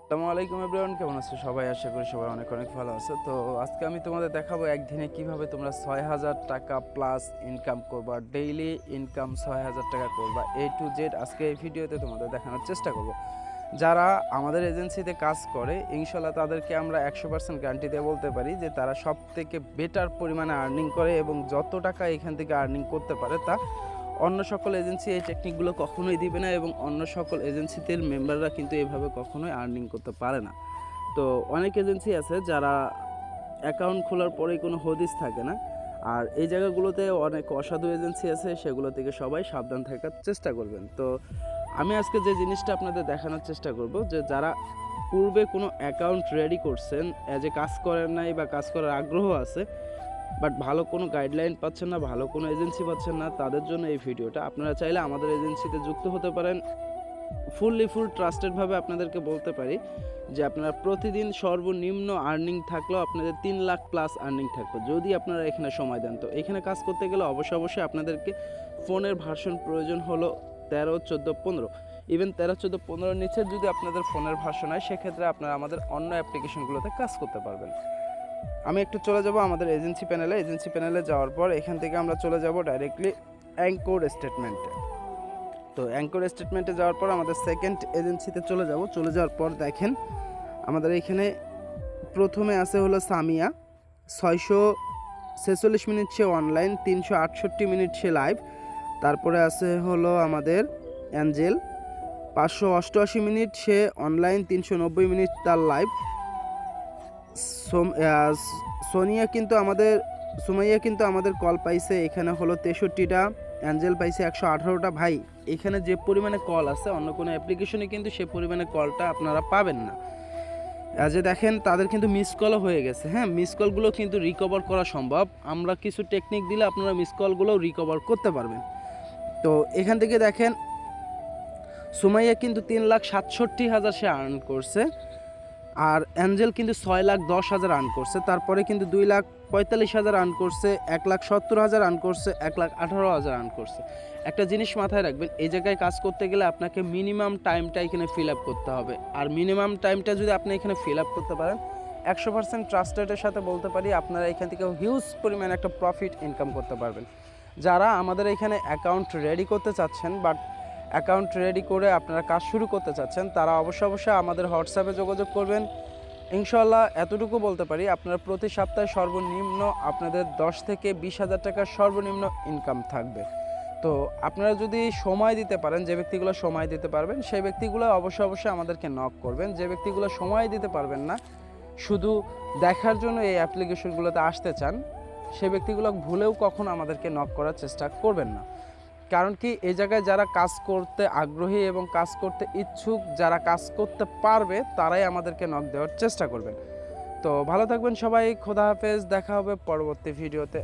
আসসালামু আলাইকুম এভরিওয়ান, কেমন আছো সবাই? আশা করি সবাই অনেক অনেক ভালো আছে। তো আজকে আমি তোমাদের দেখাবো একদিনে কিভাবে তোমরা ৬,০০০ টাকা প্লাস ইনকাম করবা, ডেইলি ইনকাম ৬,০০০ টাকা করবা, A to Z আজকে এই ভিডিওতে তোমাদের দেখানোর চেষ্টা করব। যারা আমাদের এজেন্সিতে কাজ করে ইনশাল্লাহ তাদেরকে আমরা 100% গ্যারান্টি দিয়ে বলতে পারি যে তারা সব থেকে বেটার পরিমাণে আর্নিং করে এবং যত টাকা এখান থেকে আর্নিং করতে পারে তা অন্য সকল এজেন্সি এই টেকনিকগুলো কখনোই দিবে না এবং অন্য সকল এজেন্সিতে মেম্বাররা কিন্তু এভাবে কখনোই আর্নিং করতে পারে না। তো অনেক এজেন্সি আছে যারা অ্যাকাউন্ট খোলার পরেই কোনো হদিস থাকে না, আর এই জায়গাগুলোতে অনেক অসাধু এজেন্সি আছে, সেগুলো থেকে সবাই সাবধান থাকার চেষ্টা করবেন। তো আমি আজকে যে জিনিসটা আপনাদের দেখানোর চেষ্টা করব যে যারা পূর্বে কোনো অ্যাকাউন্ট রেডি করছেন, অ্যাজ এ কাজ করেন নাই বা কাজ করার আগ্রহ আছে বাট ভালো কোনো গাইডলাইন পাচ্ছেন না, ভালো কোনো এজেন্সি পাচ্ছেন না, তাদের জন্য এই ভিডিওটা। আপনারা চাইলে আমাদের এজেন্সিতে যুক্ত হতে পারেন। ফুল ট্রাস্টেডভাবে আপনাদেরকে বলতে পারি যে আপনারা প্রতিদিন সর্বনিম্ন আর্নিং থাকলেও আপনাদের 3 লাখ প্লাস আর্নিং থাকবে যদি আপনারা এখানে সময় দেন। তো এখানে কাজ করতে গেলে অবশ্যই আপনাদেরকে ফোনের ভার্সন প্রয়োজন হলো 13, 14, 15। ইভেন 13, 14, 15-এর নিচে যদি আপনাদের ফোনের ভার্সন হয় সেক্ষেত্রে আপনারা আমাদের অন্য অ্যাপ্লিকেশনগুলোতে কাজ করতে পারবেন। আমি একটু চলে যাব আমাদের এজেন্সি প্যানেলে যাওয়ার পর এখান থেকে আমরা চলে যাব ডাইরেক্টলি অ্যাঙ্কর স্টেটমেন্টে। তো অ্যাঙ্কর স্টেটমেন্টে যাওয়ার পর আমাদের সেকেন্ড এজেন্সিতে চলে যাওয়ার পর দেখেন আমাদের এখানে প্রথমে আছে হলো সামিয়া, 646 মিনিট সে অনলাইন, 368 মিনিট সে লাইভ। তারপরে আছে হলো আমাদের অ্যাঞ্জেল, 588 মিনিট সে অনলাইন, 390 মিনিট তার লাইভ। সুমাইয়া কিন্তু আমাদের কল পাইছে এখানে হলো 63টা, অ্যাঞ্জেল পাইছে 118টা। ভাই এখানে যে পরিমাণে কল আছে অন্য কোনো অ্যাপ্লিকেশনে কিন্তু সে পরিমাণে কলটা আপনারা পাবেন না। যে দেখেন তাদের কিন্তু মিস কলও হয়ে গেছে। হ্যাঁ, মিস কলগুলো কিন্তু রিকভার করা সম্ভব, আমরা কিছু টেকনিক দিলে আপনারা মিস কলগুলোও রিকভার করতে পারবেন। তো এখান থেকে দেখেন সুমাইয়া কিন্তু 3,67,000 সে আর্ন করছে, আর অ্যাঞ্জেল কিন্তু 6,10,000 আর্ন করছে। তারপরে কিন্তু 2,45,000 আর্ন করছে, 1,70,000 আর্ন করছে, 1,18,000 আর্ন করছে। একটা জিনিস মাথায় রাখবেন, এই জায়গায় কাজ করতে গেলে আপনাকে মিনিমাম টাইমটা এখানে ফিল আপ করতে হবে। আর মিনিমাম টাইমটা যদি আপনি এখানে ফিল আপ করতে পারেন 100% ট্রাস্টেডের সাথে বলতে পারি আপনারা এখান থেকে হিউজ পরিমাণে একটা প্রফিট ইনকাম করতে পারবেন। যারা আমাদের এখানে অ্যাকাউন্ট রেডি করতে চাচ্ছেন বাট অ্যাকাউন্ট রেডি করে আপনারা কাজ শুরু করতে চাচ্ছেন তারা অবশ্যই আমাদের হোয়াটসঅ্যাপে যোগাযোগ করবেন। ইনশাল্লাহ এতটুকু বলতে পারি আপনারা প্রতি সপ্তাহে সর্বনিম্ন আপনাদের 10 থেকে 20,000 টাকা সর্বনিম্ন ইনকাম থাকবে। তো আপনারা যদি সময় দিতে পারেন, যে ব্যক্তিগুলো সময় দিতে পারবেন সেই ব্যক্তিগুলো অবশ্যই আমাদেরকে নক করবেন। যে ব্যক্তিগুলো সময় দিতে পারবেন না, শুধু দেখার জন্য এই অ্যাপ্লিকেশনগুলোতে আসতে চান, সেই ব্যক্তিগুলো ভুলেও কখনো আমাদেরকে নক করার চেষ্টা করবেন না। কারণ কি, এই জায়গায় যারা কাজ করতে আগ্রহী এবং কাজ করতে ইচ্ছুক, যারা কাজ করতে পারবে তারাই আমাদেরকে নক দেওয়ার চেষ্টা করবেন। তো ভালো থাকবেন সবাই, খোদা হাফেজ, দেখা হবে পরবর্তী ভিডিওতে।